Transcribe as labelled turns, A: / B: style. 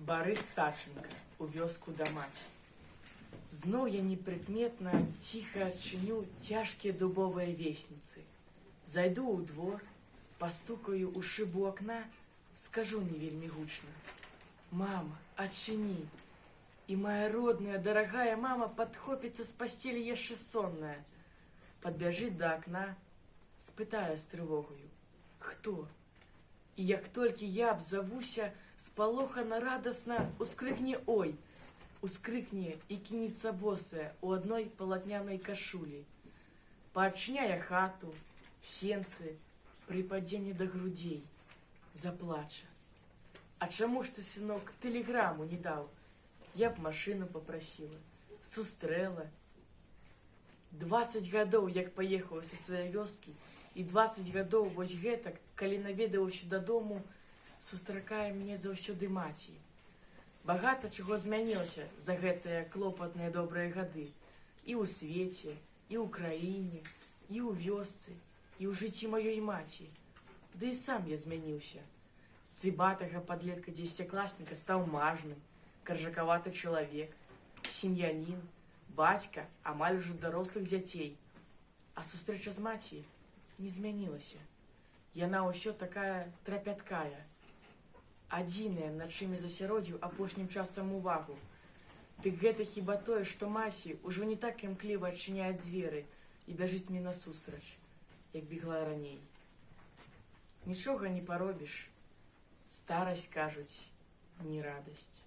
A: Барыс Саченко у вёску да маці. Зноў я непрыкметна ціха адчыню цяжкія дубовыя весніцы. Зайду ў двор, пастукаю ў шыбу акна, скажу не вельмі гучна: «Мама, адчыні!» І моя родная, дарагая мама падхопіцца з пасцелі яшчэ сонная, падбяжыць да акна, спытае з трывогаю: «Хто?» І як толькі я абзавуся, спалохана радасна ускрыкне «Ой!», ускрыкне і кінецца босая у адной палатнянай кашулі. Паадчыняе хату, сенцы, прыпадзе мне да грудзей, заплача: «А чаму ж ты, сынок, тэлеграму не даў? Я б машыну папрасіла, сустрэла». 20 гадоў, як паехаў са сваёй вёскі, і 20 гадоў вось гэтак, калі наведаўся дадому, сустракае мяне заўсёды маці. Багата чаго змянілася за гэтыя клопатныя добрыя гады і ў свеце, і ў краіне, і ў вёсцы, і ў жыцці маёй маці. Ды і сам я змяніўся. З цыбатага падлетка дзесяцікласніка стаў мажны, каржакаваты чалавек, сем'янін, бацька амаль ужо дарослых дзяцей. А сустрэча з маці не змянілася. Яна ўсё такая трапяткая, адзіная, над чым я засяродзіў апошнім часам увагу. Дык гэта хіба тое, што маці ўжо не так імкліва адчыняе дзверы і бяжыць мне насустрач, як бегла раней. Нічога не паробіш. Старасць, кажуць, не радасць.